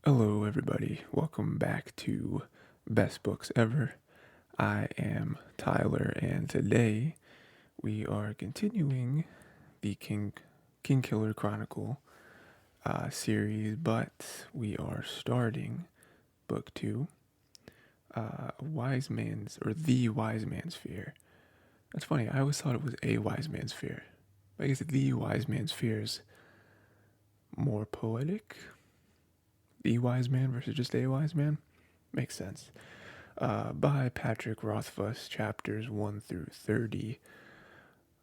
Hello, everybody. Welcome back to Best Books Ever. I am Tyler, and today we are continuing the King Killer Chronicle series, but we are starting book two, Wise Man's or the Wise Man's Fear. That's funny. I always thought it was a Wise Man's Fear. I guess the Wise Man's Fear is more poetic. The Wise Man versus just a Wise Man makes sense. By Patrick Rothfuss, chapters 1 through 30.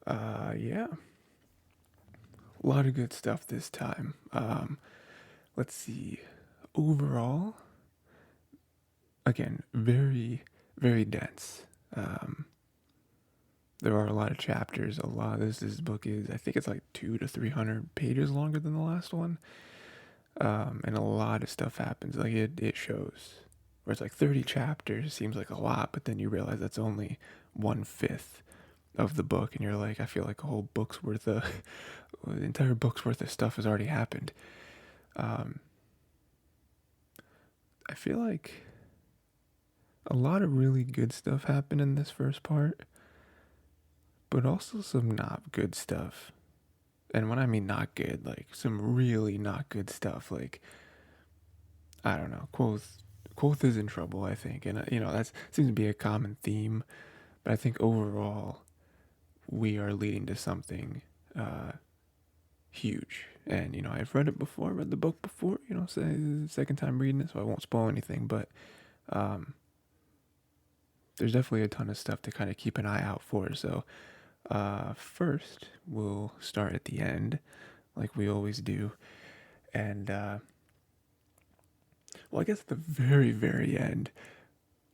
Yeah, a lot of good stuff this time. Let's see. Overall, again, very, very dense. Um, there are a lot of chapters. A lot. This book is, I think it's like 200 to 300 pages longer than the last one. And a lot of stuff happens. Like it shows. Where it's like 30 chapters seems like a lot, but then you realize that's only 1/5 of the book, and you're like, I feel like a whole book's worth of, the entire book's worth of stuff has already happened. Um, I feel like a lot of really good stuff happened in this first part, but also some not good stuff. And when I mean not good, like some really not good stuff. Like I don't know, Kvothe is in trouble, I think, and that seems to be a common theme. But I think overall, we are leading to something huge. And I've read it before, read the book before. Second time reading it, so I won't spoil anything. But um, there's definitely a ton of stuff to kind of keep an eye out for. So first, we'll start at the end, like we always do. And well, I guess at the very, very end,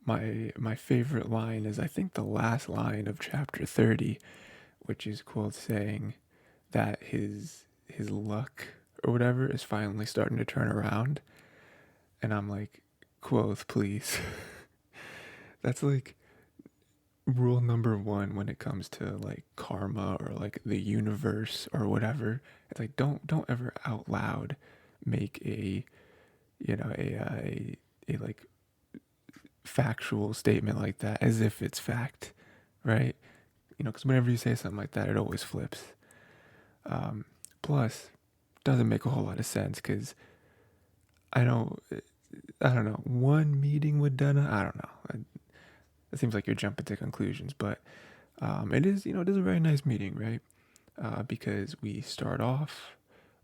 my favorite line is I think the last line of chapter 30, which is quote saying that his luck or whatever is finally starting to turn around. And I'm like, Quoth, please. That's like rule number one when it comes to like karma or like the universe or whatever. It's like don't ever out loud make a a like factual statement like that as if it's fact, right? Because whenever you say something like that, it always flips. Plus, doesn't make a whole lot of sense because I don't I don't know, one meeting with Denna. I don't know. It seems like you're jumping to conclusions, but it is it is a very nice meeting, right? Because we start off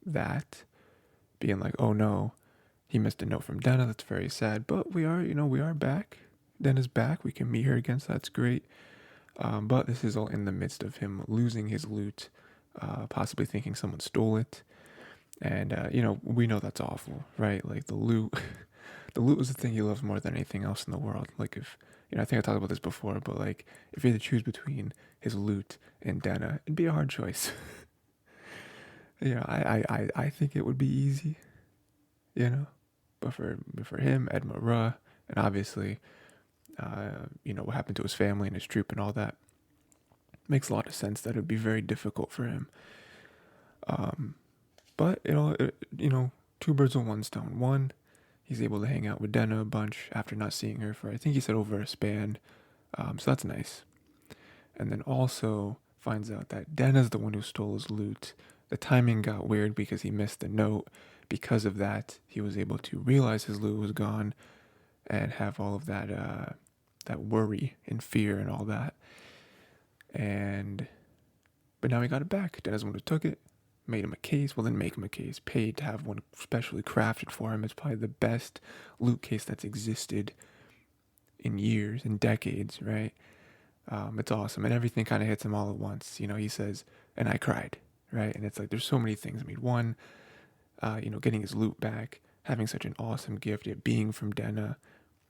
that being like, oh no, he missed a note from Denna. That's very sad, but we are back. Denna's back. We can meet her again, so that's great. But this is all in the midst of him losing his loot, possibly thinking someone stole it. And we know that's awful, right? Like the loot, the loot is the thing he loves more than anything else in the world. Like if I think I talked about this before, but like if you had to choose between his loot and Denna, it'd be a hard choice. I think it would be easy, but for him, Edma Ruh, and obviously, what happened to his family and his troop and all that, makes a lot of sense that it would be very difficult for him. But two birds with one stone. One, he's able to hang out with Denna a bunch after not seeing her for I think he said over a span. So that's nice. And then also finds out that Denna's the one who stole his loot. The timing got weird because he missed the note. Because of that, he was able to realize his loot was gone and have all of that worry and fear and all that. But now he got it back. Denna's the one who took it, made him a case. Well, then make him a case. Paid to have one specially crafted for him. It's probably the best loot case that's existed in years and decades, right? It's awesome, and everything kind of hits him all at once. He says, and I cried, right? And it's like there's so many things. I mean, one, getting his loot back, having such an awesome gift, it being from Denna,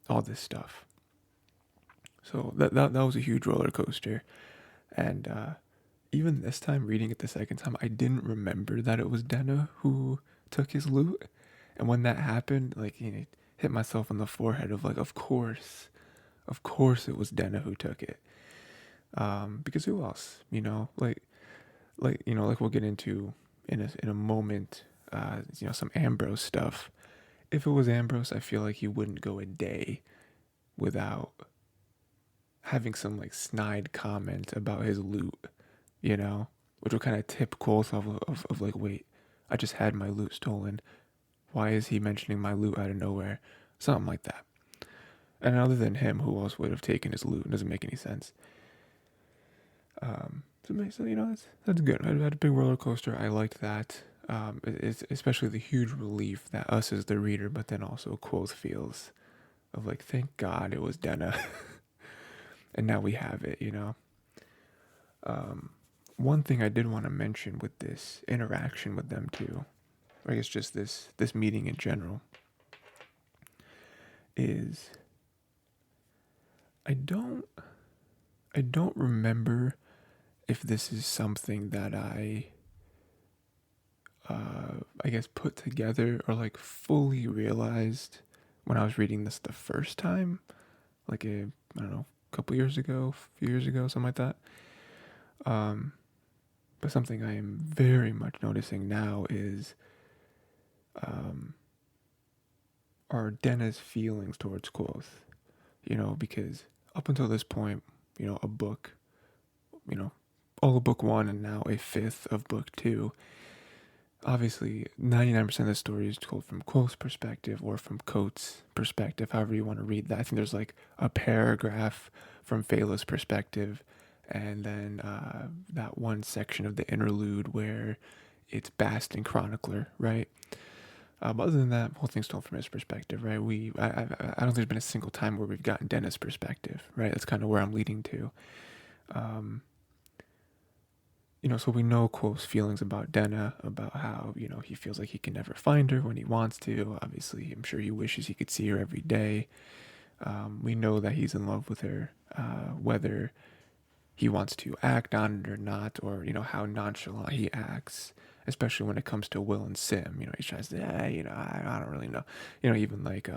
all this stuff. So that was a huge roller coaster, and even this time, reading it the second time, I didn't remember that it was Denna who took his loot, and when that happened, like hit myself on the forehead of like, of course it was Denna who took it. Because who else? Like we'll get into in a moment. Some Ambrose stuff. if it was Ambrose, I feel like he wouldn't go a day without having some like snide comment about his loot, which will kind of tip Kvothe of like, wait, I just had my loot stolen. Why is he mentioning my loot out of nowhere? Something like that. And other than him, who else would have taken his loot? It doesn't make any sense. So that's good. I had a big roller coaster. I liked that. It's especially the huge relief that us as the reader, but then also Kvothe feels of like, thank God it was Denna, and now we have it. One thing I did want to mention with this interaction with them too, or I guess just this meeting in general, is I don't remember if this is something that I guess put together or like fully realized when I was reading this the first time, like I don't know, a couple years ago, a few years ago, something like that. But something I am very much noticing now is are Denna's feelings towards Kvothe, because up until this point, a book, all of book one and now a fifth of book two, obviously 99% of the story is told from Kvothe's perspective or from Coates' perspective, however you want to read that. I think there's like a paragraph from Fela's perspective, and then that one section of the interlude where it's Bast and Chronicler, right? But other than that, the whole thing's told from his perspective, right? I don't think there's been a single time where we've gotten Denna's perspective, right? That's kind of where I'm leading to. So we know Kvothe's feelings about Denna, about how, he feels like he can never find her when he wants to. Obviously, I'm sure he wishes he could see her every day. We know that he's in love with her, whether he wants to act on it or not, or, how nonchalant he acts, especially when it comes to Will and Sim. He tries to, I don't really know. Even like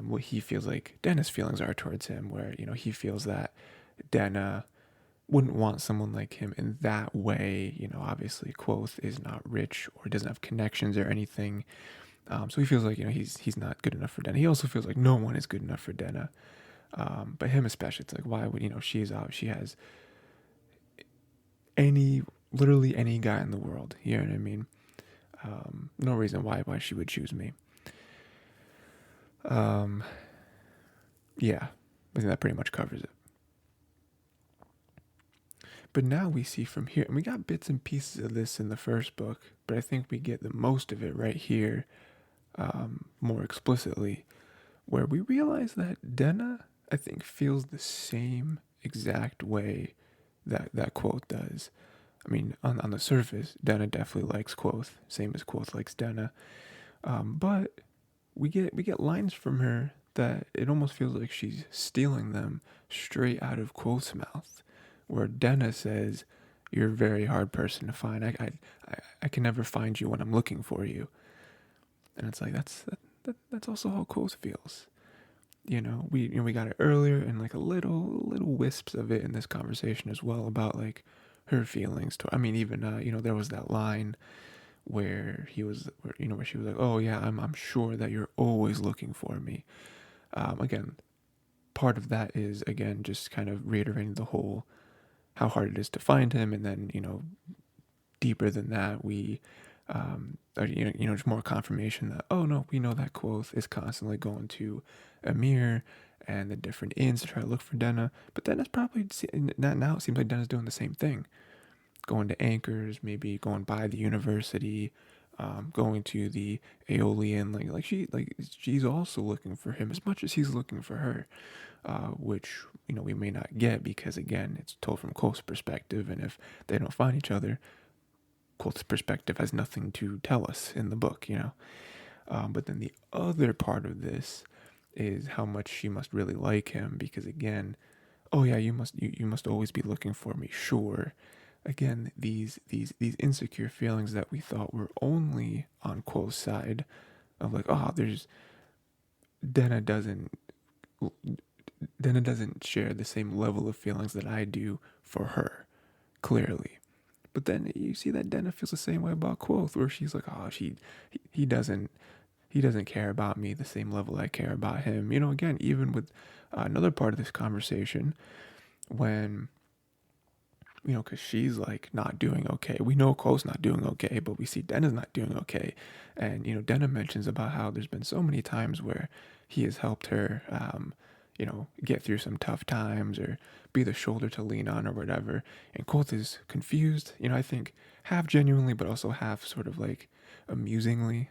what he feels like Denna's feelings are towards him, where, he feels that Denna wouldn't want someone like him in that way. Obviously Kvothe is not rich or doesn't have connections or anything. So he feels like, he's not good enough for Denna. He also feels like no one is good enough for Denna. But him especially, it's like, why would, she has literally any guy in the world. You know what I mean? No reason why she would choose me. Yeah, I think that pretty much covers it. But now we see from here, and we got bits and pieces of this in the first book, but I think we get the most of it right here, more explicitly, where we realize that Denna, I think, feels the same exact way that Kvothe does. I mean, on the surface, Denna definitely likes Kvothe, same as Kvothe likes Denna. But we get lines from her that it almost feels like she's stealing them straight out of Kvothe's mouth, where Denna says, "You're a very hard person to find. I can never find you when I'm looking for you." And it's like that's also how Kvothe feels. We got it earlier and like a little wisps of it in this conversation as well about like her feelings. I mean, even there was that line where where she was like, "Oh yeah, I'm sure that you're always looking for me." Again, part of that is again just kind of reiterating the whole how hard it is to find him, and then deeper than that, we just more confirmation that, oh no, we know that Kvothe is constantly going to Amir and the different inns to try to look for Denna, but Denna's probably now it seems like Denna's doing the same thing, going to Anchors, maybe going by the university, going to the Aeolian, she's also looking for him as much as he's looking for her, which we may not get because again it's told from Kvothe's perspective, and if they don't find each other, Kvothe's perspective has nothing to tell us in the book, but then the other part of this is how much she must really like him, because again, oh yeah, you must always be looking for me, sure. Again, these insecure feelings that we thought were only on Kvothe's side, of like, oh, there's Denna doesn't share the same level of feelings that I do for her, clearly. But then you see that Denna feels the same way about Kvothe, where she's like, oh, he doesn't he doesn't care about me the same level I care about him. You know, again, even with another part of this conversation, when, you know, because she's like not doing okay. We know Cole's not doing okay, but we see Denna's not doing okay. And, you know, Denna mentions about how there's been so many times where he has helped her, you know, get through some tough times or be the shoulder to lean on or whatever. And Colt is confused, you know, I think half genuinely, but also half sort of like amusingly,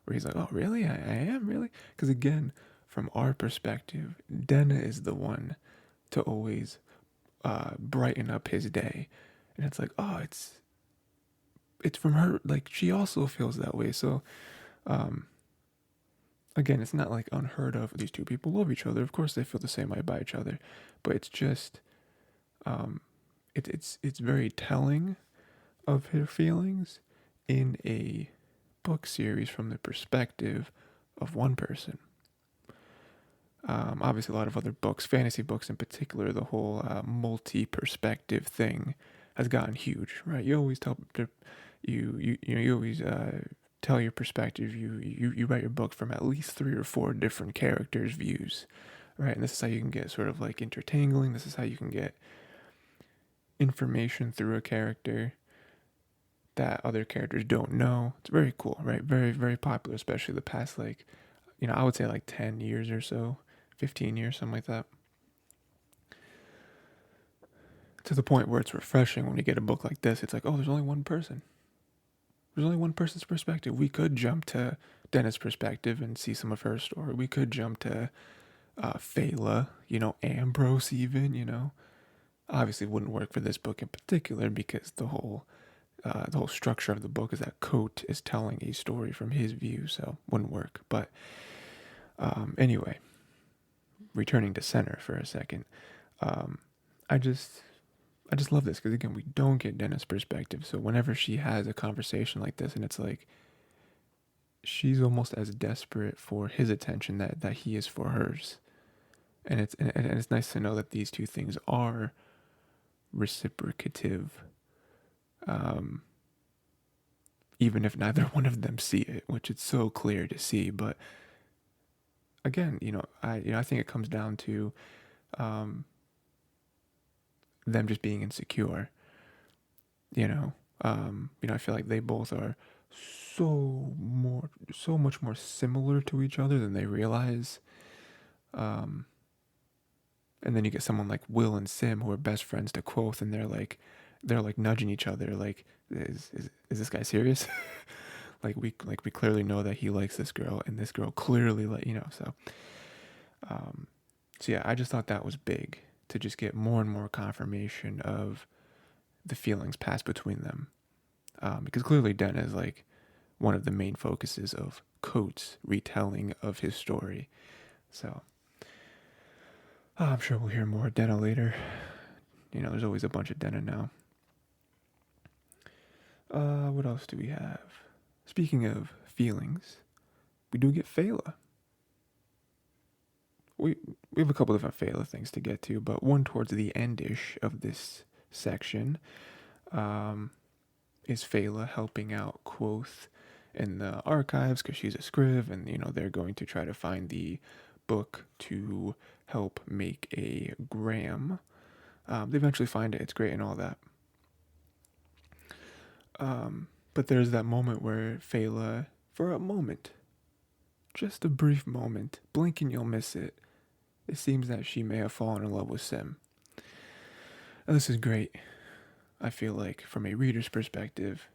where he's like, oh, really? I am? Really? Because again, from our perspective, Denna is the one to always brighten up his day. And it's like, oh, it's from her. Like, she also feels that way. So, um, again, it's not like unheard of. These two people love each other. Of course, they feel the same way about each other. But it's just, um, it's very telling of her feelings in a book series from the perspective of one person. Obviously, a lot of other books, fantasy books in particular, the whole multi-perspective thing has gotten huge, right? You always tell you always tell your perspective. You write your book from at least 3 or 4 different characters' views, right? And this is how you can get sort of like intertangling. This is how you can get information through a character that other characters don't know. It's very cool, right? Very, very popular, especially the past, like, you know, I would say like 10 years or so, 15 years, something like that. To the point where it's refreshing when you get a book like this. It's like, oh, there's only one person. There's only one person's perspective. We could jump to Denna's perspective and see some of her story. We could jump to Fela, you know, Ambrose even, you know. Obviously wouldn't work for this book in particular because the whole structure of the book is that Kvothe is telling a story from his view, so wouldn't work. But anyway, returning to center for a second, I just love this because again, we don't get Denna's perspective. So whenever she has a conversation like this, and it's like she's almost as desperate for his attention that he is for hers, and it's nice to know that these two things are reciprocative, even if neither one of them see it, which it's so clear to see. But again, I think it comes down to them just being insecure. I feel like they both are so much more similar to each other than they realize. And then you get someone like Will and Sim who are best friends to Quoth, and they're like nudging each other, like, is this guy serious? we clearly know that he likes this girl, and this girl clearly so yeah, I just thought that was big to just get more and more confirmation of the feelings passed between them, because clearly Denna is like one of the main focuses of Coates' retelling of his story. So I'm sure we'll hear more Denna later. There's always a bunch of Denna now. What else do we have? Speaking of feelings, we do get Fela. We have a couple different Fela things to get to, but one towards the end-ish of this section is Fela helping out Quoth in the archives because she's a scriv, and they're going to try to find the book to help make a gram. They eventually find it. It's great and all that. But there's that moment where Fela, for a moment, just a brief moment, blink and you'll miss it, it seems that she may have fallen in love with Sim. And this is great. I feel like from a reader's perspective,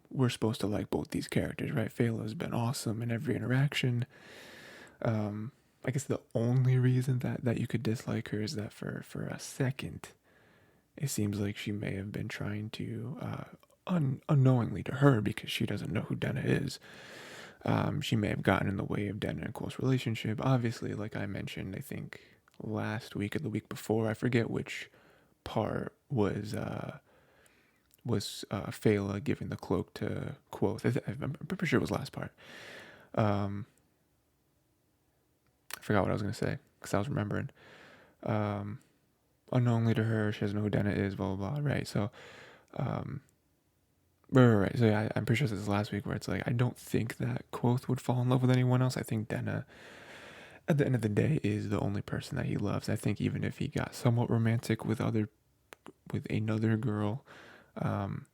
we're supposed to like both these characters, right? Fela has been awesome in every interaction. I guess the only reason that you could dislike her is that for a second, it seems like she may have been trying to, unknowingly to her, because she doesn't know who Denna is, she may have gotten in the way of Denna and Cole's relationship. Obviously, like I mentioned, I think last week or the week before, I forget which part was Fela giving the cloak to Kvothe. I'm pretty sure it was last part. I forgot what I was going to say because I was remembering. Unknowingly to her, she doesn't know who Denna is, blah, blah, blah, right? So, Right. So yeah, I'm pretty sure this is last week where it's like I don't think that Quoth would fall in love with anyone else. I think Denna, at the end of the day, is the only person that he loves. I think even if he got somewhat romantic with another girl, um,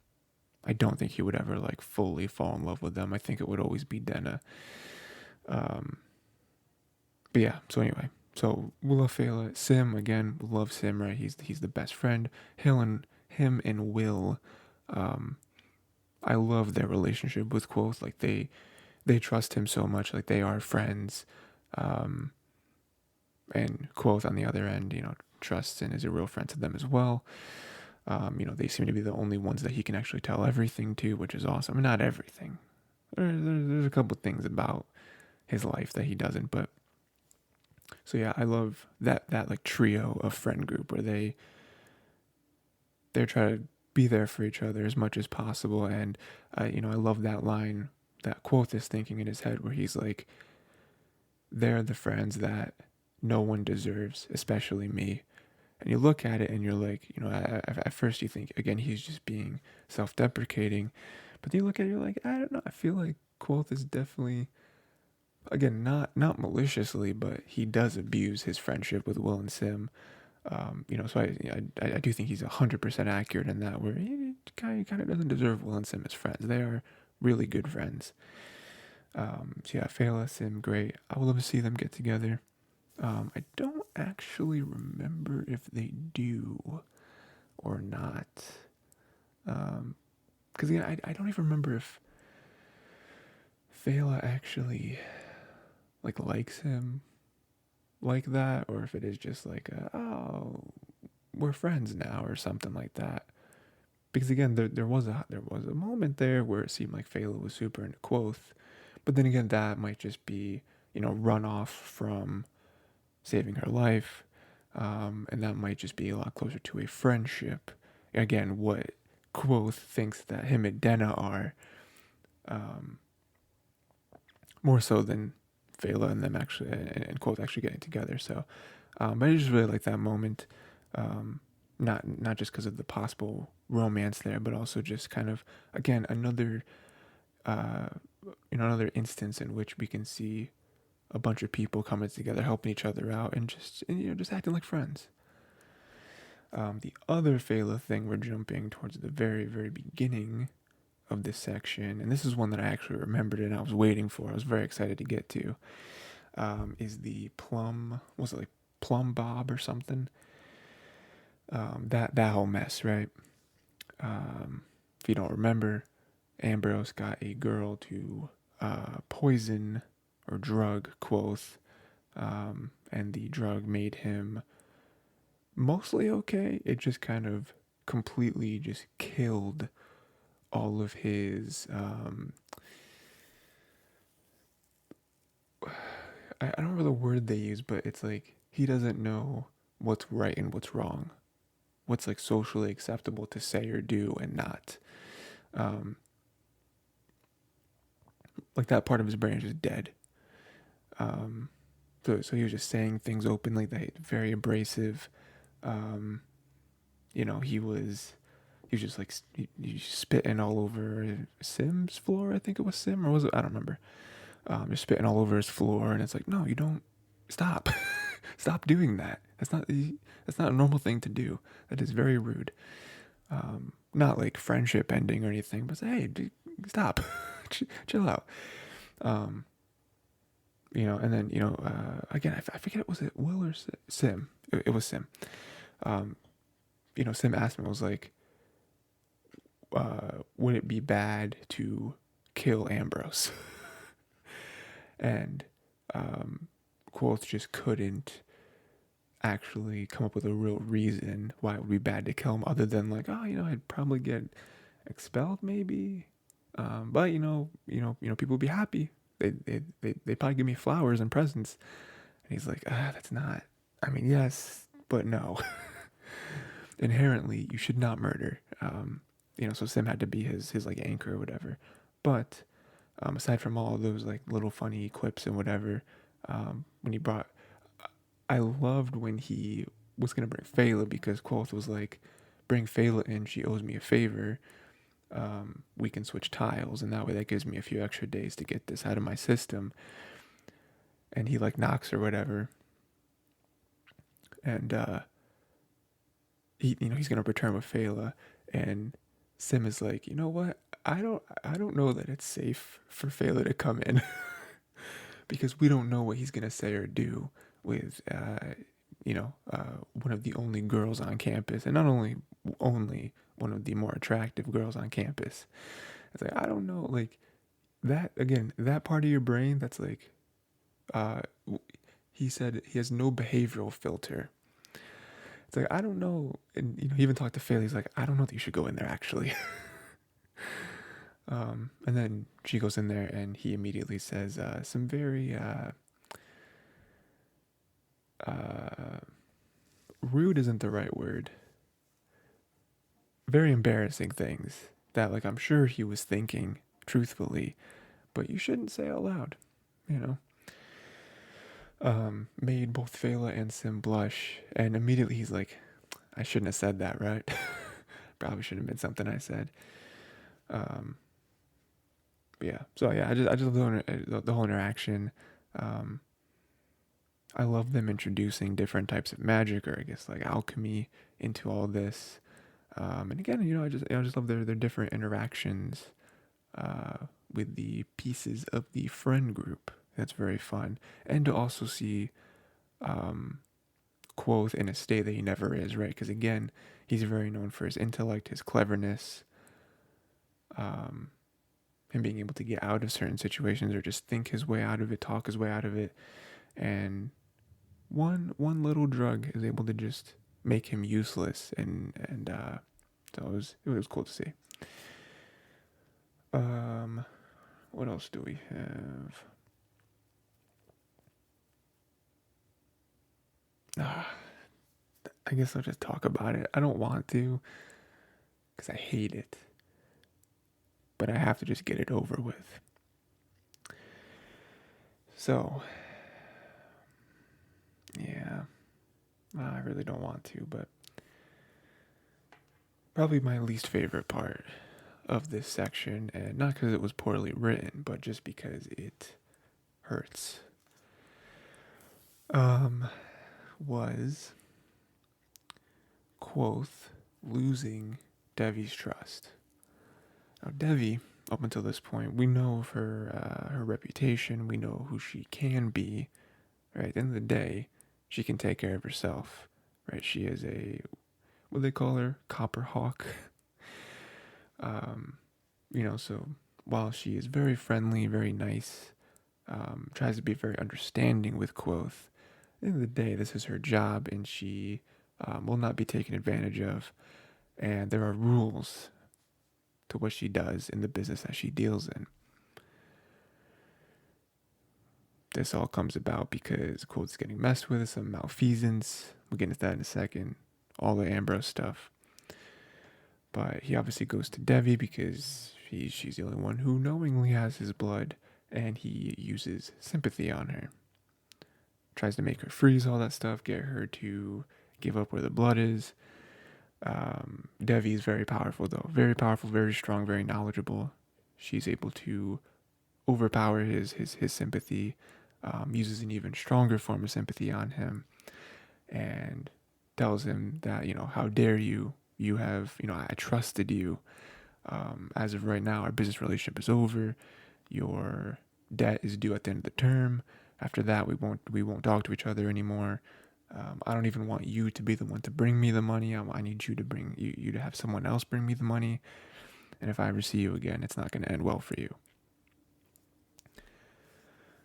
I don't think he would ever like fully fall in love with them. I think it would always be Denna. Um, but yeah. So anyway, so we love Fela. Sim again, we love Sim. Right. He's the best friend. Him and Will. Um, I love their relationship with Quoth. Like they trust him so much. Like they are friends. Um, and Quoth on the other end, trusts and is a real friend to them as well. They seem to be the only ones that he can actually tell everything to, which is awesome. And not everything. There's a couple things about his life that he doesn't, but so yeah, I love that like trio of friend group where they're trying to be there for each other as much as possible. And I love that line that Quoth is thinking in his head where he's like, they're the friends that no one deserves, especially me. And you look at it and you're like, at first you think, again, he's just being self deprecating. But then you look at it, you're like, I don't know. I feel like Quoth is definitely, again, not maliciously, but he does abuse his friendship with Will and Sim. So I do think he's 100% accurate in that, where he kind of doesn't deserve Will and Sim as friends. They are really good friends. So yeah, Fela, Sim, great. I would love to see them get together. I don't actually remember if they do or not. Because again, I don't even remember if Fela actually like likes him like that, or if it is just like, oh, we're friends now, or something like that. Because again, there was a moment there where it seemed like Fela was super into Quoth, but then again, that might just be run off from saving her life, and that might just be a lot closer to a friendship. Again, what Quoth thinks that him and Denna are, um, more so than Fela and them actually, and Quoth actually getting together. So, but I just really like that moment, um, not just because of the possible romance there, but also just kind of again uh, another instance in which we can see a bunch of people coming together, helping each other out, and just acting like friends. The other Fela thing, we're jumping towards the very, very beginning of this section, and this is one that I actually remembered and I was waiting for. I was very excited to get to. Is the plum? Was it like plum bob or something? That whole mess, right? If you don't remember, Ambrose got a girl to poison or drug Quoth, and the drug made him mostly okay. It just kind of completely just killed all of his. I don't remember the word they use, but it's like he doesn't know what's right and what's wrong, what's like socially acceptable to say or do and not. Um, like that part of his brain is just dead. Um, so he was just saying things openly, that very abrasive. Um, he was just like he spitting all over Sim's floor. I think it was Sim, or was it? I don't remember. Just spitting all over his floor, and it's like, no, you don't. Stop, stop doing that. That's not a normal thing to do. That is very rude. Not like friendship ending or anything, but say, hey, dude, stop, chill out. Um, and then again, I forget, was it Will or Sim? It was Sim. Um, Sim asked me, I was like, would it be bad to kill Ambrose? And Quoth just couldn't actually come up with a real reason why it would be bad to kill him, other than like, oh, I'd probably get expelled, maybe. But people would be happy. They probably give me flowers and presents. And he's like, that's not. I mean, yes, but no. Inherently, you should not murder. So Sim had to be his like anchor or whatever. But aside from all those like little funny clips and whatever, when he brought, I loved when he was gonna bring Fela, because Quoth was like, bring Fela in, she owes me a favor. we can switch tiles, and that way that gives me a few extra days to get this out of my system. And he like knocks or whatever, and he's gonna return with Fela, and Sim is like, you know what? I don't know that it's safe for Fela to come in because we don't know what he's gonna say or do with one of the only girls on campus, and not only one of the more attractive girls on campus. It's like, I don't know, like that again, that part of your brain that's like, uh, he said he has no behavioral filter. It's like, I don't know, and he even talked to Faye. He's like, I don't know that you should go in there actually. And then she goes in there, and he immediately says some very rude isn't the right word. Very embarrassing things that, like, I'm sure he was thinking truthfully, but you shouldn't say out loud, you know. Made both Fela and Sim blush, and immediately he's like, I shouldn't have said that, right? Probably should have been something I said. Um, yeah. So yeah, I just love the whole interaction. Um, I love them introducing different types of magic, or I guess like alchemy, into all this. And again, I just love their different interactions with the pieces of the friend group. That's very fun, and to also see Quoth in a state that he never is, right? Because again, he's very known for his intellect, his cleverness, um, him being able to get out of certain situations or just think his way out of it, talk his way out of it, and one little drug is able to just make him useless, and so it was cool to see. Um, what else do we have? I guess I'll just talk about it. I don't want to because I hate it, but I have to just get it over with. So, yeah, I really don't want to, but probably my least favorite part of this section, and not because it was poorly written, but just because it hurts, was Quoth losing Devi's trust. Now, Devi, up until this point, we know of her reputation, we know who she can be, right? At the end of the day, she can take care of herself, right? She is what do they call her? Copper Hawk. Um, so while she is very friendly, very nice, tries to be very understanding with Quoth, at the end of the day, this is her job, and she will not be taken advantage of. And there are rules to what she does in the business that she deals in. This all comes about because Quote's getting messed with, some malfeasance. We'll get into that in a second. All the Ambrose stuff. But he obviously goes to Devi because she's the only one who knowingly has his blood, and he uses sympathy on her. Tries to make her freeze all that stuff, get her to give up where the blood is. Devi is very powerful, though. Very powerful, very strong, very knowledgeable. She's able to overpower his sympathy, uses an even stronger form of sympathy on him, and tells him that, how dare you? You have, I trusted you. As of right now, our business relationship is over. Your debt is due at the end of the term. After that, we won't talk to each other anymore. I don't even want you to be the one to bring me the money. I need you to bring you to have someone else bring me the money. And if I ever see you again, it's not going to end well for you.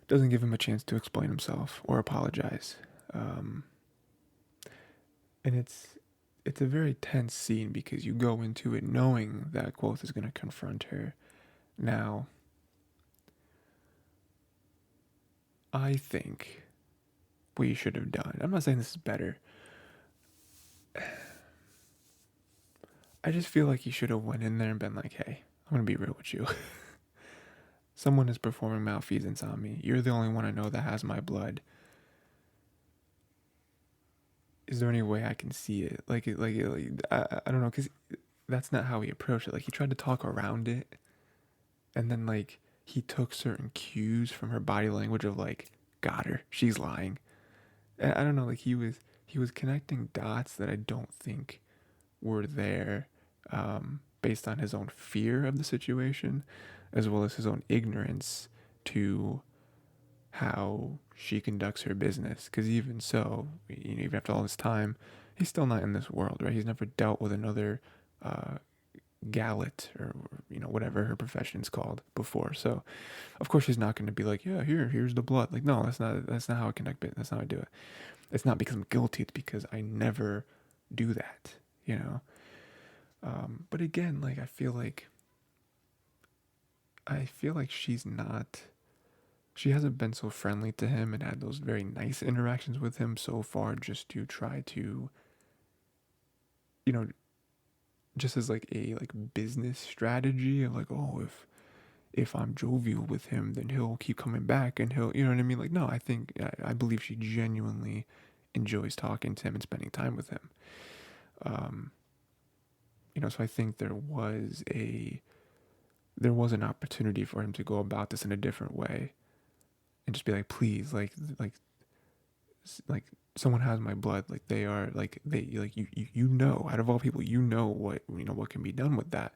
Doesn't give him a chance to explain himself or apologize. And it's a very tense scene because you go into it knowing that Quoth is going to confront her. Now, I think what you should have done, I'm not saying this is better, I just feel like you should have went in there and been like, hey, I'm going to be real with you. Someone is performing malfeasance on me. You're the only one I know that has my blood. Is there any way I can see it? I don't know, because that's not how he approached it. Like, he tried to talk around it, and then like he took certain cues from her body language of like, got her, she's lying. I don't know, like he was connecting dots that I don't think were there, based on his own fear of the situation, as well as his own ignorance to how she conducts her business. Because even so, even after all this time, he's still not in this world, right? He's never dealt with another uh, gallet, or whatever her profession's called, before. So of course she's not going to be like, yeah, here's the blood. Like, no, that's not how I conduct business. That's not how I do it. It's not because I'm guilty. It's because I never do that. You know. But again, like I feel like she's not. She hasn't been so friendly to him and had those very nice interactions with him so far, just to try to, you know, just as like a like business strategy of like, oh, if I'm jovial with him, then he'll keep coming back and he'll, you know what I mean? Like, no, I believe she genuinely enjoys talking to him and spending time with him. Um, so I think there was an opportunity for him to go about this in a different way and just be like, please, like someone has my blood, like they are, like they, like you know, out of all people, what can be done with that.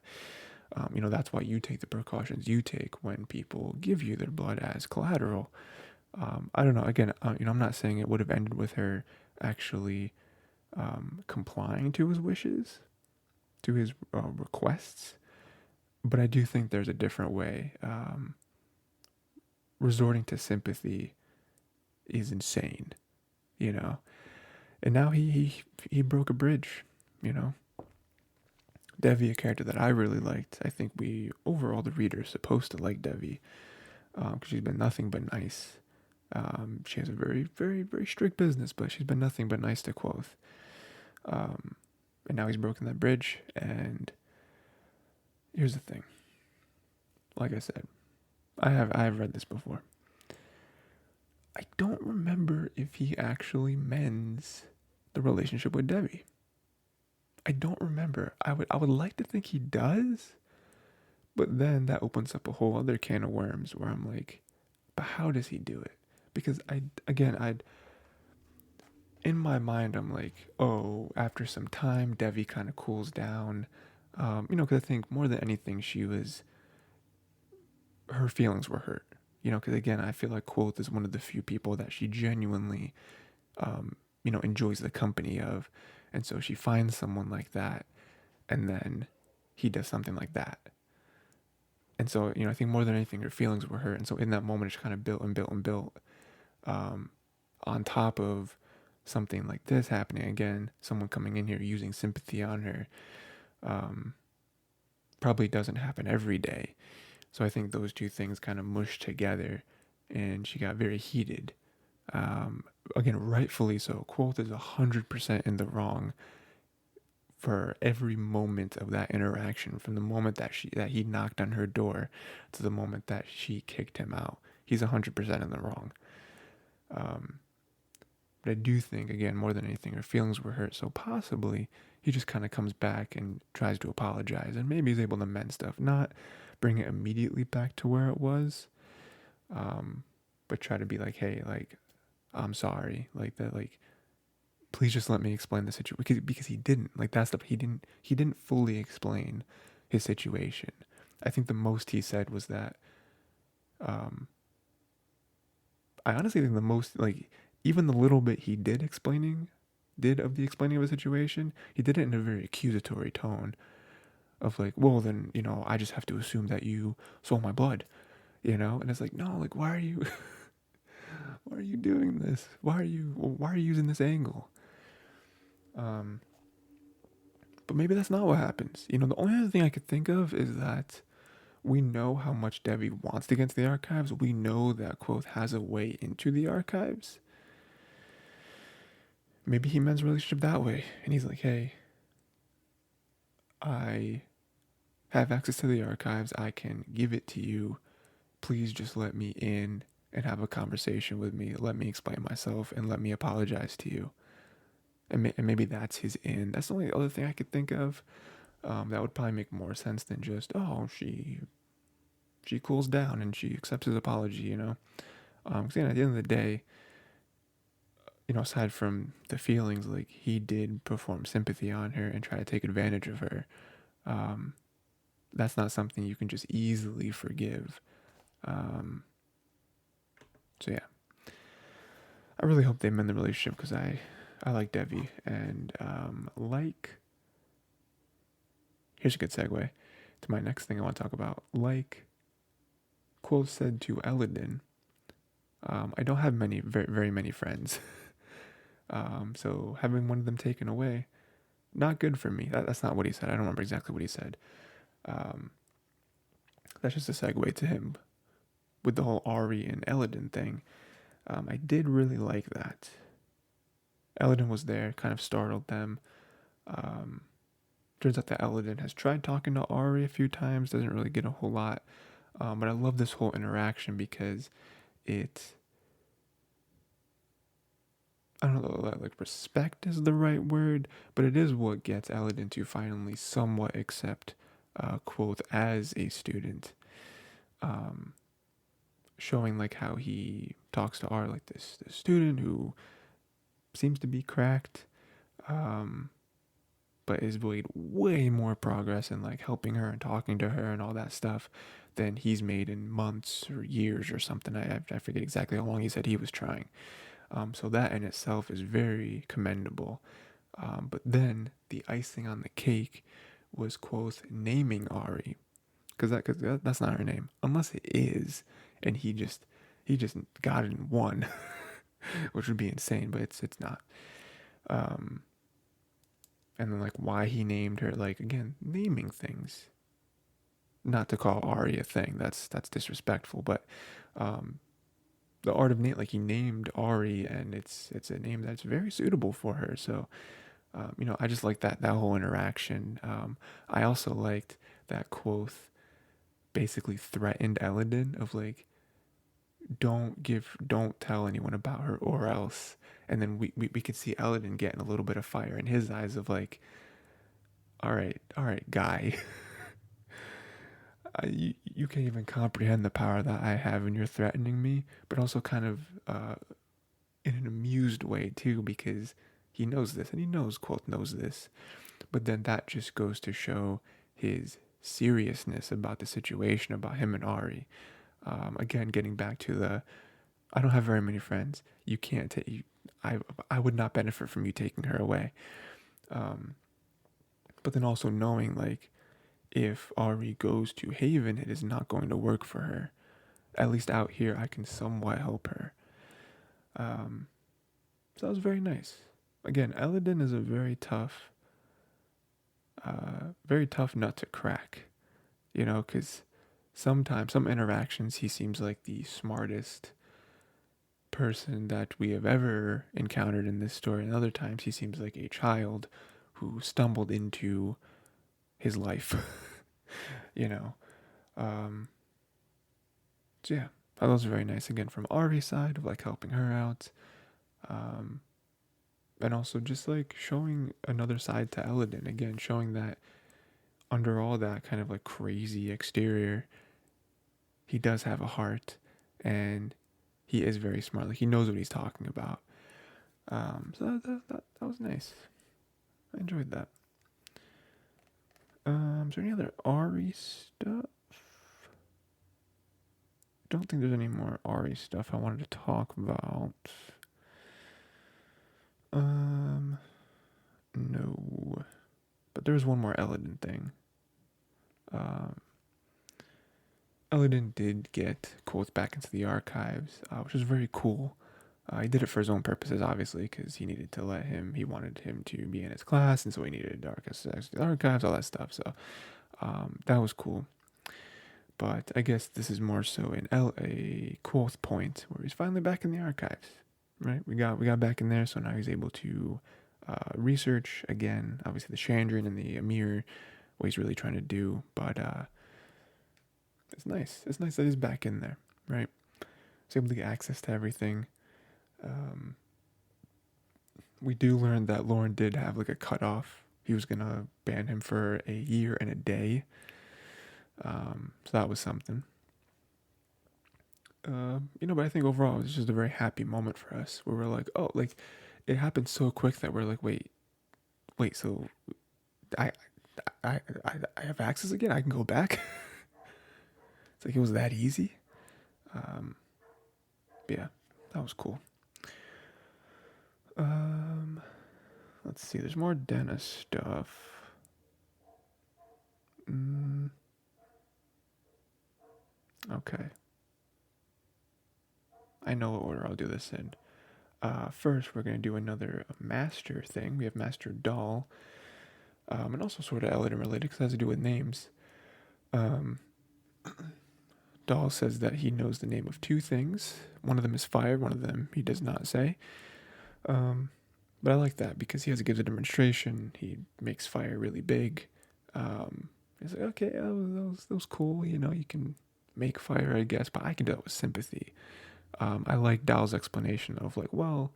That's why you take the precautions you take when people give you their blood as collateral. I don't know. Again, I'm not saying it would have ended with her actually complying to his wishes, to his requests, but I do think there's a different way. Resorting to sympathy is insane, you know. And now he broke a bridge, you know. Devi, a character that I really liked. I think we overall the reader is supposed to like Devi, because she's been nothing but nice. She has a very, very, very strict business, but she's been nothing but nice to Kvothe. Um, and now he's broken that bridge. And here's the thing. Like I said, I have read this before. I don't remember if he actually mends the relationship with Devi. I don't remember. I would like to think he does, but then that opens up a whole other can of worms where I'm like, but how does he do it? Because I'd in my mind, I'm like, oh, after some time, Devi kind of cools down. Because I think more than anything, her feelings were hurt. Because again, I feel like Quoth is one of the few people that she genuinely, enjoys the company of. And so she finds someone like that, and then he does something like that. And so, I think more than anything, her feelings were hurt. And so in that moment, it kind of built and built and built, um, on top of something like this happening again, someone coming in here using sympathy on her, um, probably doesn't happen every day. So I think those two things kind of mushed together, and she got very heated. Again, rightfully so. Quoth is 100% in the wrong for every moment of that interaction, from the moment that he knocked on her door to the moment that she kicked him out. He's 100% in the wrong. But I do think, again, more than anything, her feelings were hurt. So possibly he just kind of comes back and tries to apologize, and maybe he's able to mend stuff, not bring it immediately back to where it was, but try to be like, hey, like, I'm sorry, like that, like, please just let me explain the situation, because he didn't, like, that's the he didn't fully explain his situation. I think the most he said was that, um, I honestly think the most, like, even the little bit he did of the explaining of a situation, he did it in a very accusatory tone of like, well, then, I just have to assume that you sold my blood, and it's like, no, like, why are you, why are you doing this? Why are you using this angle? Um, but maybe that's not what happens. The only other thing I could think of is that we know how much Devi wants to get into the archives. We know that Quoth has a way into the archives. Maybe he mends a relationship that way, and he's like, hey, I have access to the archives. I can give it to you. Please just let me in and have a conversation with me. Let me explain myself and let me apologize to you. And maybe that's his in. That's the only other thing I could think of. That would probably make more sense than just, oh, she cools down and she accepts his apology, you know. Because at the end of the day, you know, aside from the feelings, like he did perform sympathy on her and try to take advantage of her. Um, that's not something you can just easily forgive. Um, so yeah, I really hope they mend the relationship because I like Devi and here's a good segue to my next thing I want to talk about. Like Quoth said to Elodin, I don't have very many friends. So having one of them taken away, not good for me. That's not what he said. I don't remember exactly what he said. Um, that's just a segue to him with the whole Ari and Elodin thing. I did really like that. Elodin was there, kind of startled them. Um, Turns out that Elodin has tried talking to Ari a few times, doesn't really get a whole lot. But I love this whole interaction because it, I don't know, like respect is the right word, but it is what gets Elodin to finally somewhat accept Quoth as a student. Um, Showing like how he talks to Ari like this student who seems to be cracked, um, but has made way more progress in like helping her and talking to her and all that stuff than he's made in months or years or something. I forget exactly how long he said he was trying. So that in itself is very commendable. But then the icing on the cake was Quoth naming Ari, because that's not her name unless it is, and he just got it in one, which would be insane, but it's not. Um, and then like why he named her, like again naming things, not to call Ari a thing. That's disrespectful, but um, the art of name, like he named Ari, and it's a name that's very suitable for her. So you know, I just like that whole interaction. I also liked that Quoth basically threatened Elodin of like, don't tell anyone about her or else. And then we could see Elodin getting a little bit of fire in his eyes of like, all right, guy, you can't even comprehend the power that I have, and you're threatening me, but also kind of in an amused way too, because he knows this, and he knows Quoth knows this, but then that just goes to show his seriousness about the situation, about him and Ari. Again, getting back to the, I don't have very many friends. You can't take you. I would not benefit from you taking her away. Um, but then also knowing like if Ari goes to Haven, it is not going to work for her. At least out here, I can somewhat help her. Um, so that was very nice. Again, Elodin is a very tough nut to crack. You know, because sometimes some interactions he seems like the smartest person that we have ever encountered in this story, and other times he seems like a child who stumbled into his life. you know. Um, so yeah, that was very nice again from Ari's side of like helping her out. Um, and also just like showing another side to Elodin again, showing that under all that kind of like crazy exterior, he does have a heart and he is very smart. Like he knows what he's talking about. So that was nice. I enjoyed that. Is there any other Ari stuff? Don't think there's any more Ari stuff I wanted to talk about. No. But there was one more Elodin thing. Um, Elodin did get Quoth back into the archives, which was very cool. He did it for his own purposes, obviously, because he needed to he wanted him to be in his class, and so he needed access to the archives, all that stuff. So that was cool. But I guess this is more so a Quoth point where he's finally back in the archives, right? We got back in there, so now he's able to research again. Obviously, the Chandrian and the Amir, what he's really trying to do. But it's nice. It's nice that he's back in there, right? He's able to get access to everything. We do learn that Lauren did have like a cutoff. he was gonna ban him for a year and a day. So that was something. But I think overall it was just a very happy moment for us where we're like, oh, like it happened so quick that we're like, wait, so I, I have access again. I can go back. It's like it was that easy. Um, but yeah, that was cool. Um, let's see. There's more Denna stuff. Okay. I know what order I'll do this in. First, we're going to do another master thing. We have Master Doll, and also sort of Eladin related because it has to do with names. Um, Doll says that he knows the name of two things. One of them is fire, one of them he does not say. But I like that because he has to give a demonstration. He makes fire really big. He's like, okay, that was cool. You know, you can make fire, I guess, but I can do that with sympathy. I like Dal's explanation of like, well,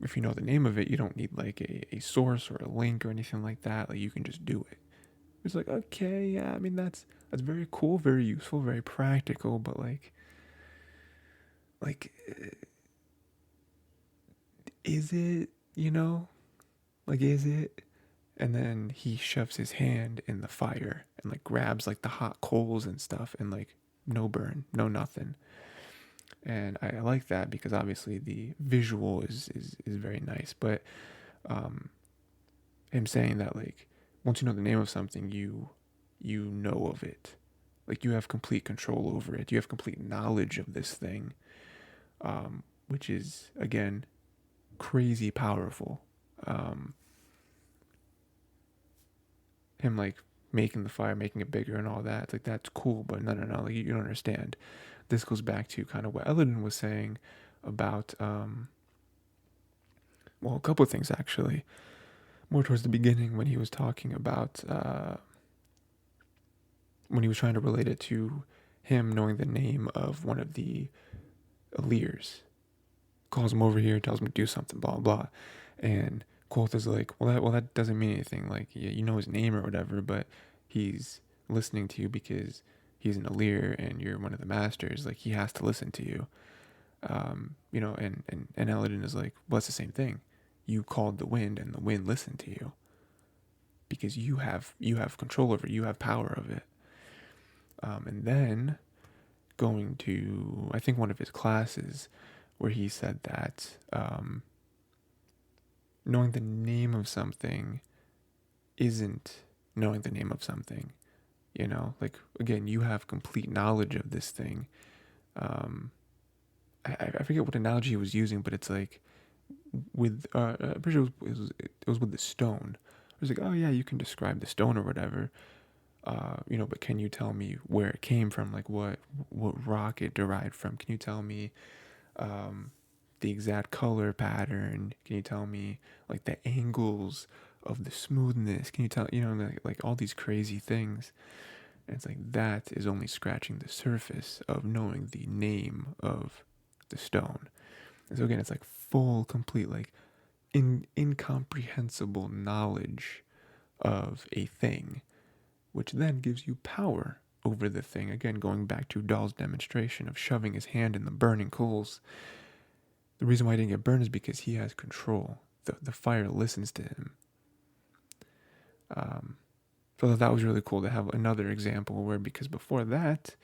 if you know the name of it, you don't need like a source or a link or anything like that. Like you can just do it. It's like, okay, yeah, I mean that's very cool, very useful, very practical, but like is it, you know? Like is it? And then he shoves his hand in the fire and like grabs like the hot coals and stuff and like no burn, no nothing. And I like that because obviously the visual is very nice, but um him saying that like once you know the name of something, you know of it, like you have complete control over it, you have complete knowledge of this thing, which is again crazy powerful. um Him like making the fire, making it bigger and all that, it's like that's cool, but no, like you don't understand. This goes back to kind of what Eladin was saying about well, a couple of things actually, more towards the beginning when he was talking about when he was trying to relate it to him knowing the name of one of the Lears. Calls him over here, tells him to do something, blah blah. And Kvothe is like, that doesn't mean anything. Like, yeah, you know his name or whatever, but he's listening to you because he's an Lear and you're one of the masters. Like, he has to listen to you. And Eladin is like, well, it's the same thing. You called the wind, and the wind listened to you because you have control over it. You have power of it. And then going to, I think, one of his classes where he said that knowing the name of something isn't knowing the name of something. You know, like again, you have complete knowledge of this thing. Um, I forget what analogy he was using, but it's like with I'm pretty sure it was with the stone. It was like, oh yeah, you can describe the stone or whatever. But can you tell me where it came from? Like what rock it derived from? Can you tell me the exact color pattern? Can you tell me like the angles of the smoothness? Can you tell, like all these crazy things? And it's like that is only scratching the surface of knowing the name of the stone. And so again, it's like full, complete, like incomprehensible knowledge of a thing, which then gives you power over the thing. Again, going back to Dahl's demonstration of shoving his hand in the burning coals. The reason why he didn't get burned is because he has control. The fire listens to him. So that was really cool to have another example where, because before that,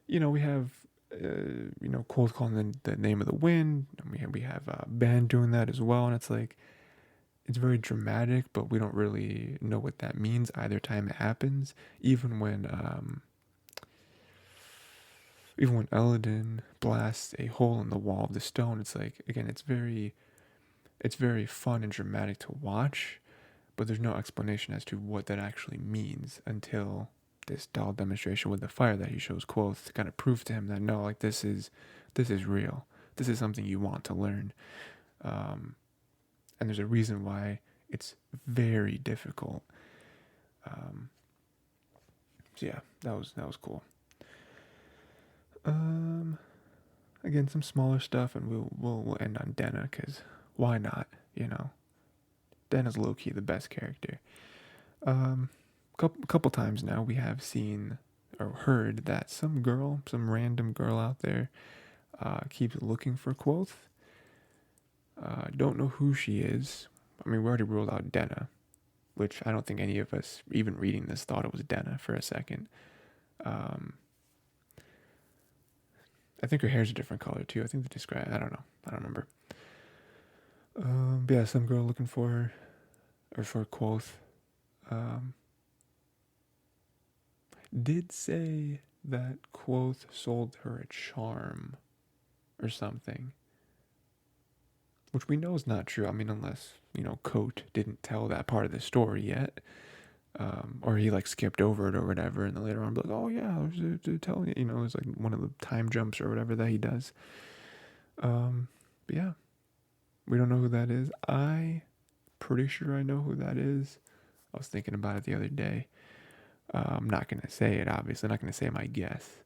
we have, Kvothe calling the name of the wind, and we have Ban doing that as well, and it's like, it's very dramatic, but we don't really know what that means either time it happens. Even when Eladin blasts a hole in the wall of the stone, it's like, again, it's very fun and dramatic to watch, but there's no explanation as to what that actually means until this Dahl demonstration with the fire that he shows Kvothe to kind of prove to him that no, like this is real. This is something you want to learn, and there's a reason why it's very difficult. So yeah, that was cool. Again, some smaller stuff, and we'll end on Denna because why not? Denna's low-key the best character. Couple times now we have seen or heard that some random girl out there, keeps looking for Kvothe. Don't know who she is. I mean, we already ruled out Denna, which I don't think any of us, even reading this, thought it was Denna for a second. I think her hair's a different color too. I think they describe. I don't know. I don't remember. But yeah, some girl looking for her, or for Kvothe. Did say that Kvothe sold her a charm or something, which we know is not true. I mean, unless Kvothe didn't tell that part of the story yet, or he like skipped over it or whatever, and then later on be like, oh yeah, I was telling you, it's like one of the time jumps or whatever that he does. But yeah, we don't know who that is. I pretty sure I know who that is. I was thinking about it the other day. I'm not gonna say it, obviously. I'm not gonna say my guess,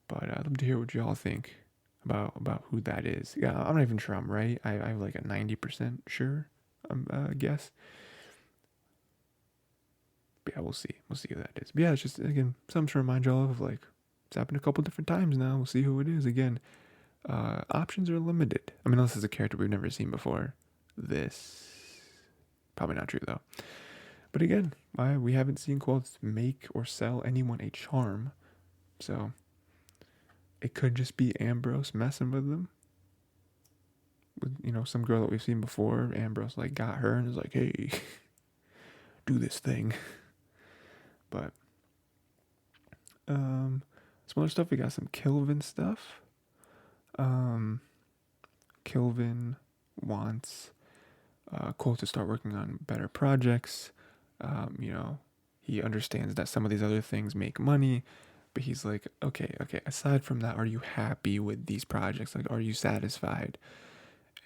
but I'd love to hear what y'all think about who that is. Yeah, I'm not even sure I'm right. I have like a 90% sure guess. But yeah, we'll see. We'll see who that is. But yeah, it's just, again, something to remind y'all of, like, it's happened a couple different times now. We'll see who it is. Again, options are limited. I mean, unless it's a character we've never seen before. This probably not true though. But again, we haven't seen Kvothe make or sell anyone a charm, so it could just be Ambrose messing with them. With some girl that we've seen before. Ambrose like got her and is like, hey, do this thing. But some other stuff. We got some Kilvin stuff. Kilvin wants Kvothe to start working on better projects. He understands that some of these other things make money, but he's like, okay, aside from that, are you happy with these projects? Like, are you satisfied?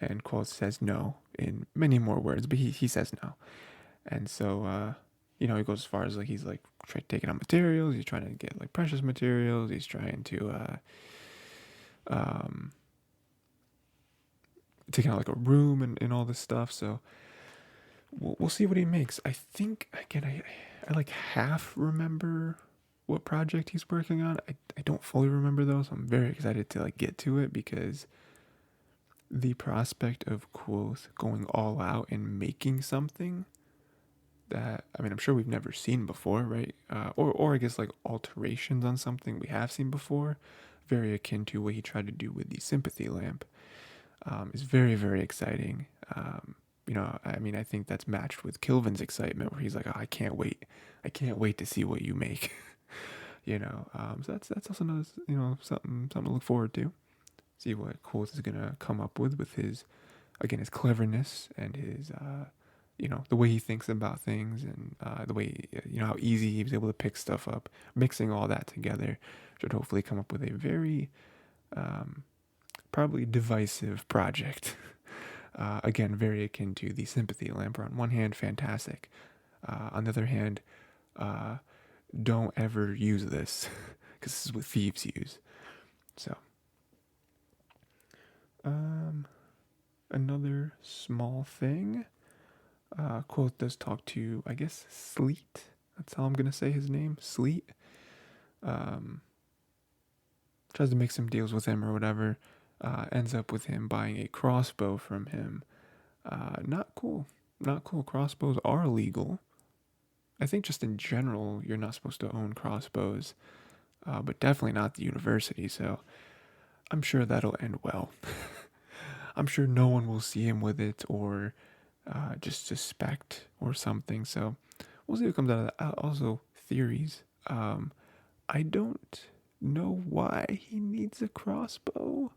And Kvothe says no in many more words, but he says no. And so, he goes as far as like, he's like taking out materials, he's trying to get like precious materials, he's trying to, taking out like a room and all this stuff. So we'll see what he makes. I think, again, I like half remember what project he's working on. I don't fully remember though, so I'm very excited to like get to it, because the prospect of Kvothe going all out and making something that, I mean, I'm sure we've never seen before, right? Or I guess like alterations on something we have seen before, very akin to what he tried to do with the sympathy lamp, is very, very exciting. I mean, I think that's matched with Kilvin's excitement, where he's like, oh, I can't wait to see what you make. So that's also another, something to look forward to. See what Kvothe is gonna come up with his, again, his cleverness and his, the way he thinks about things, and the way, how easy he was able to pick stuff up. Mixing all that together should hopefully come up with a very, probably divisive project. Again, very akin to the sympathy lamp. On one hand, fantastic. On the other hand, don't ever use this, because this is what thieves use. So, another small thing. Kvothe does talk to, I guess, Sleet. That's how I'm gonna say his name, Sleet. Tries to make some deals with him or whatever. Ends up with him buying a crossbow from him. Not cool. Crossbows are illegal. I think just in general, you're not supposed to own crossbows, but definitely not the university. So I'm sure that'll end well. I'm sure no one will see him with it, or just suspect or something. So we'll see what comes out of that. Also, theories. I don't know why he needs a crossbow.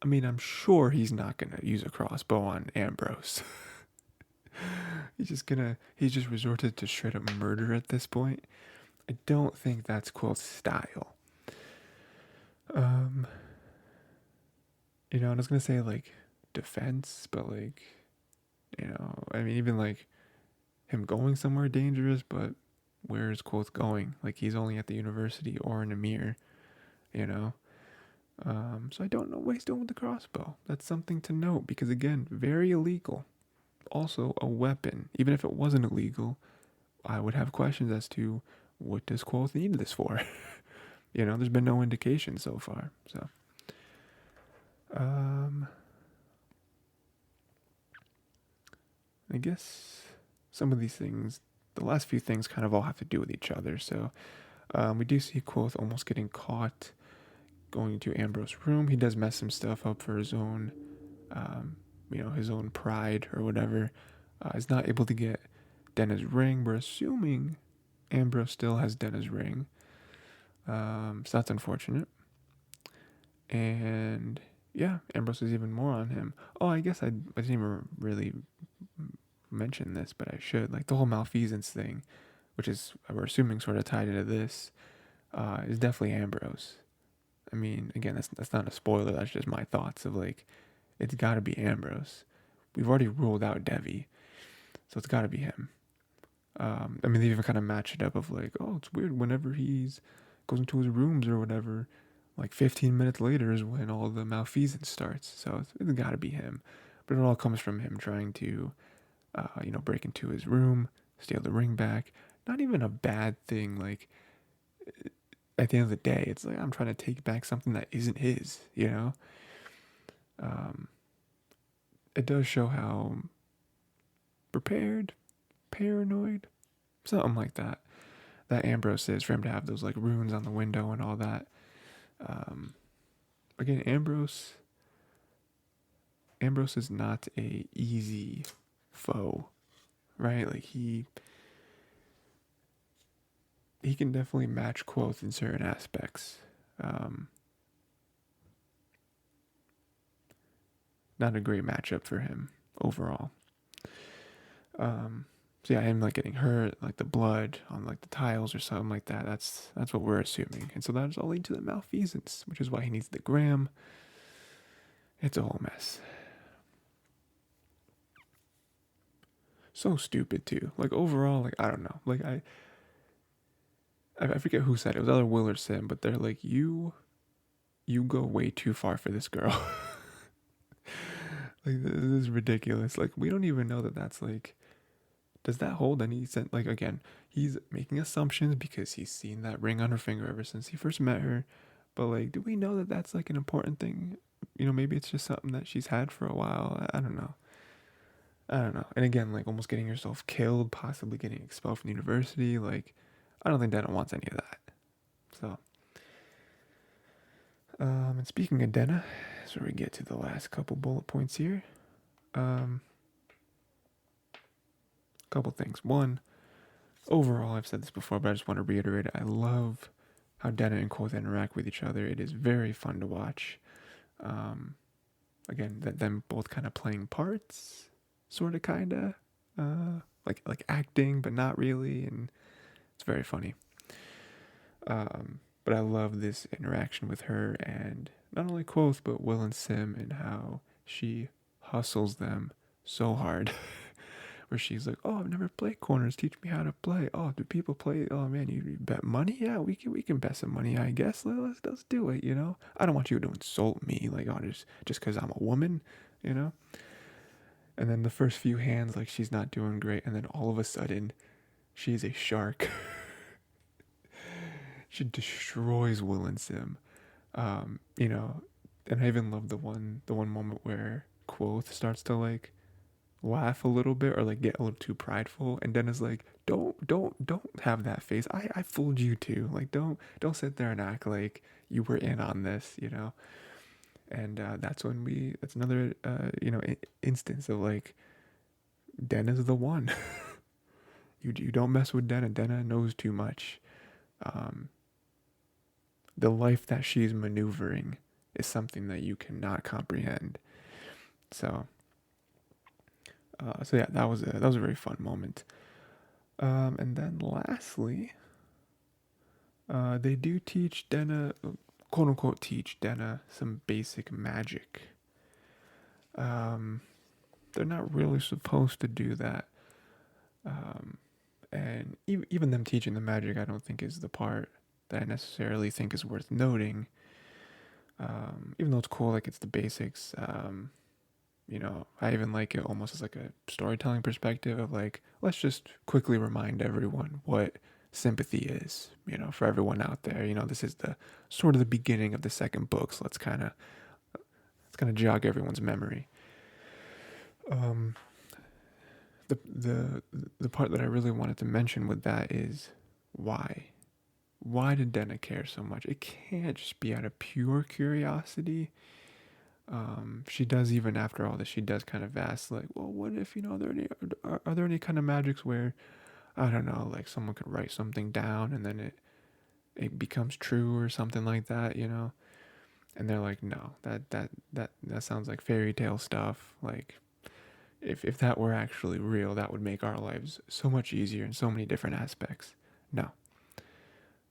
I mean, I'm sure he's not gonna use a crossbow on Ambrose. He's just resorted to straight up murder at this point. I don't think that's Quill's style. I was gonna say like defense, but like, I mean, even like him going somewhere dangerous, but where is Kvothe going? Like, he's only at the university or in a mirror, So I don't know what he's doing with the crossbow. That's something to note, because again, very illegal. also a weapon. Even if it wasn't illegal, I would have questions as to what does Kvothe need this for? There's been no indication so far. So, um, I guess some of these things, the last few things, kind of all have to do with each other. So, we do see Kvothe almost getting caught going to Ambrose's room. He does mess some stuff up for his own, his own pride or whatever. He's not able to get Denna's ring. We're assuming Ambrose still has Denna's ring. So that's unfortunate. And yeah, Ambrose is even more on him. Oh, I guess I didn't even really mention this, but I should. Like the whole malfeasance thing, which is, we're assuming, sort of tied into this, is definitely Ambrose. I mean, again, that's not a spoiler. That's just my thoughts of like, it's got to be Ambrose. We've already ruled out Devi, so it's got to be him. I mean, they even kind of match it up of like, oh, it's weird. Whenever he's goes into his rooms or whatever, like 15 minutes later is when all the malfeasance starts. So it's got to be him. But it all comes from him trying to, break into his room, steal the ring back. Not even a bad thing. Like, at the end of the day, it's like, I'm trying to take back something that isn't his, It does show how prepared, paranoid, something like that Ambrose is for him to have those like runes on the window and all that. Again, Ambrose is not a easy foe, right? Like he can definitely match Kvothe in certain aspects. Not a great matchup for him overall. So yeah, him like getting hurt, like the blood on like the tiles or something like that. That's what we're assuming, and so that's all lead to the malfeasance, which is why he needs the gram. It's a whole mess. So stupid too. Like overall, like I don't know. Like I forget who said it. It was either Will or Sim, but they're like, you go way too far for this girl. Like this is ridiculous. Like we don't even know that that's like, does that hold any sense? Like again, he's making assumptions because he's seen that ring on her finger ever since he first met her. But like, do we know that that's like an important thing? Maybe it's just something that she's had for a while. I don't know. And again, like almost getting herself killed, possibly getting expelled from the university. Like, I don't think Denna wants any of that. So, and speaking of Denna, so we get to the last couple bullet points here. Couple things. One, overall, I've said this before, but I just want to reiterate it. I love how Denna and Kvothe interact with each other. It is very fun to watch. Again, them both kind of playing parts, sort of, kind of, like acting, but not really, and it's very funny. But I love this interaction with her and not only Kvothe, but Will and Sim, and how she hustles them so hard. Where she's like, "Oh, I've never played corners. Teach me how to play. Oh, do people play? Oh man, you bet money? Yeah, we can bet some money. I guess let's do it. I don't want you to insult me, like, oh, just because I'm a woman, you know." And then the first few hands, like she's not doing great, and then all of a sudden, she's a shark. She destroys Will and Sim. And I even love the one moment where Kvothe starts to like laugh a little bit or like get a little too prideful, and Denna's like, don't have that face. I fooled you too. Like don't sit there and act like you were in on this. And that's another instance of like, Denna's the one. You don't mess with Denna. Denna knows too much. The life that she's maneuvering is something that you cannot comprehend. So yeah, that was a very fun moment. And then lastly, they do teach Denna, quote unquote, teach Denna some basic magic. They're not really supposed to do that. And even them teaching the magic, I don't think is the part that I necessarily think is worth noting. Even though it's cool, like it's the basics. I even like it almost as like a storytelling perspective of like, let's just quickly remind everyone what sympathy is, for everyone out there. This is the sort of the beginning of the second book, so let's kind of jog everyone's memory. Um, the part that I really wanted to mention with that is why. Why did Denna care so much? It can't just be out of pure curiosity. She does, even after all this, she does kind of ask, like, well, what if, are there any kind of magics where, I don't know, like someone could write something down and then it becomes true or something like that. And they're like, no, that sounds like fairy tale stuff. Like, if that were actually real, that would make our lives so much easier in so many different aspects. No.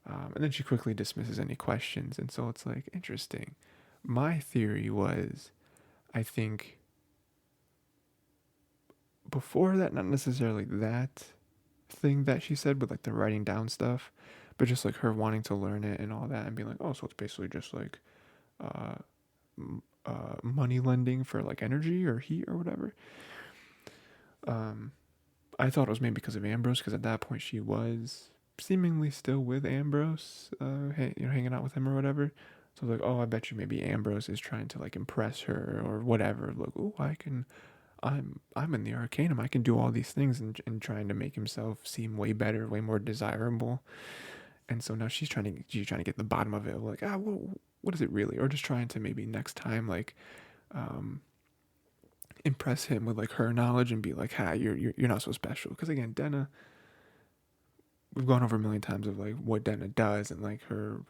And then she quickly dismisses any questions. And so it's like, interesting. My theory was, I think before that, not necessarily that thing that she said with like the writing down stuff, but just like her wanting to learn it and all that and being like, oh, so it's basically just like uh, money lending for like energy or heat or whatever. Um, I thought it was maybe because of Ambrose, because at that point she was seemingly still with Ambrose, hanging out with him or whatever. So I was like, oh, I bet you maybe Ambrose is trying to like impress her or whatever. Like, oh, I'm in the Arcanum. I can do all these things, and trying to make himself seem way better, way more desirable. And so now she's trying to get the bottom of it. Like, what is it really? Or just trying to maybe next time like um, impress him with like her knowledge and be like, you're not so special. Because again, Denna, we've gone over a million times of like what Denna does and like her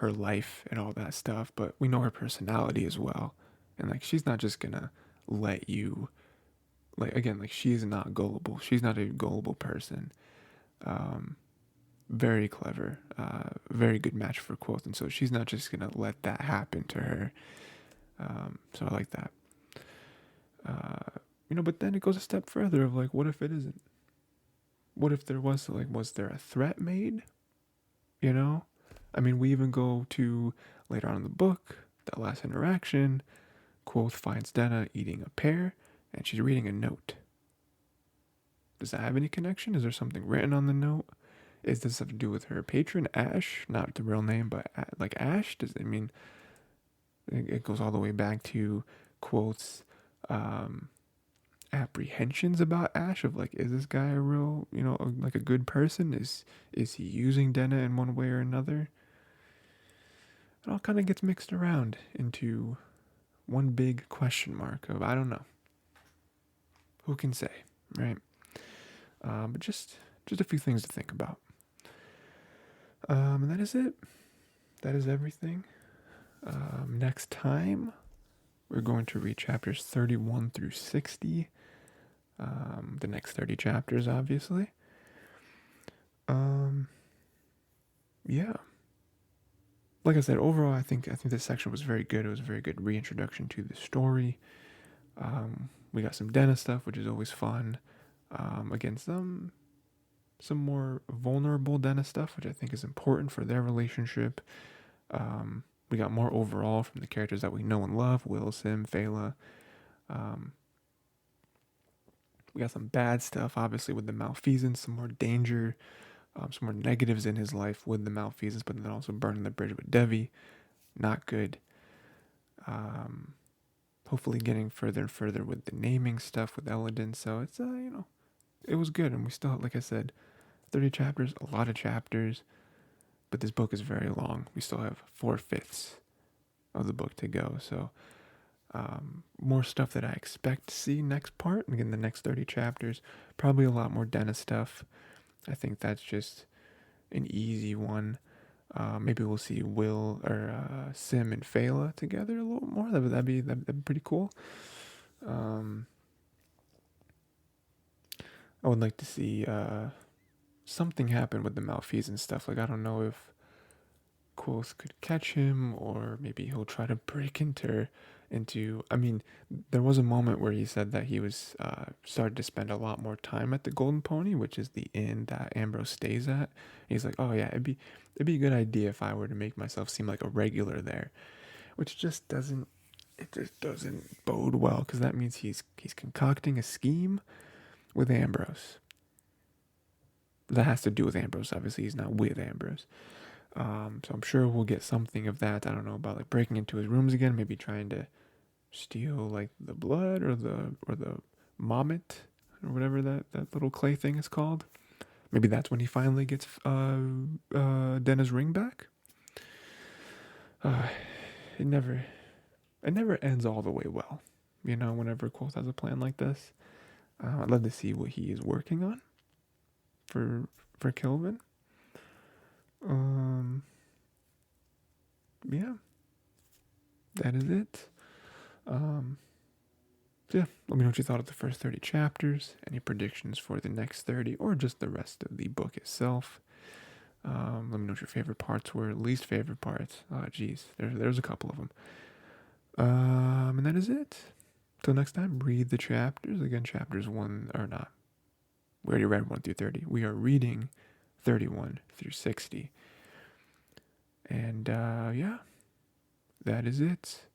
life and all that stuff, but we know her personality as well. And like she's not just gonna let you, like, again, like she's not gullible. She's not a gullible person. Um, Very clever, very good match for Kvothe, and so she's not just gonna let that happen to her. So I like that. But then it goes a step further of like, what if it isn't? What if there was like, was there a threat made? You know, I mean, we even go to later on in the book, that last interaction. Kvothe finds Denna eating a pear, and she's reading a note. Does that have any connection? Is there something written on the note? Is this have to do with her patron, Ash? Not the real name, but like Ash? Does it mean it goes all the way back to Kvothe's apprehensions about Ash of like, is this guy a real, like a good person? Is he using Denna in one way or another? It all kind of gets mixed around into one big question mark of, I don't know. Who can say, right? But just a few things to think about. And that is it. That is everything. Next time, we're going to read chapters 31 through 60. The next 30 chapters, obviously. Yeah. Like I said, overall, I think this section was very good. It was a very good reintroduction to the story. We got some Denna stuff, which is always fun. Again, some more vulnerable Denna stuff, which I think is important for their relationship. We got more overall from the characters that we know and love, Will, Sim, Fela. We got some bad stuff, obviously, with the malfeasance, some more danger, some more negatives in his life with the malfeasance, but then also burning the bridge with Devi. Not good. Hopefully getting further and further with the naming stuff with Eladin. So it's, it was good. And we still, like I said, 30 chapters, a lot of chapters, but this book is very long. We still have 4/5 of the book to go. So more stuff that I expect to see next part. Again, the next 30 chapters, probably a lot more Denna stuff. I think that's just an easy one. Maybe we'll see Will or Sim and Fela together a little more. That'd be pretty cool. I would like to see something happen with the malfeasance stuff. Like, I don't know if Kvothe could catch him, or maybe he'll try to break into. I mean, there was a moment where he said that he was started to spend a lot more time at the Golden Pony, which is the inn that Ambrose stays at. He's like, oh yeah, it'd be a good idea if I were to make myself seem like a regular there, which just doesn't it just doesn't bode well, because that means he's concocting a scheme with Ambrose. That has to do with Ambrose. Obviously, he's not with Ambrose. So I'm sure we'll get something of that. I don't know about like breaking into his rooms again, maybe trying to steal like the blood or the mommet or whatever that little clay thing is called. Maybe that's when he finally gets Denna's ring back. Uh, it never ends all the way well. You know, whenever Kvothe has a plan like this, I'd love to see what he is working on for Kelvin. Yeah, that is it. Yeah, let me know what you thought of the first 30 chapters, any predictions for the next 30, or just the rest of the book itself. Let me know what your favorite parts were, least favorite parts. Oh, geez, there's a couple of them. And that is it. Till next time, read the chapters. Again, chapters 1 are not. We already read 1 through 30. We are reading 31 through 60. And yeah, that is it.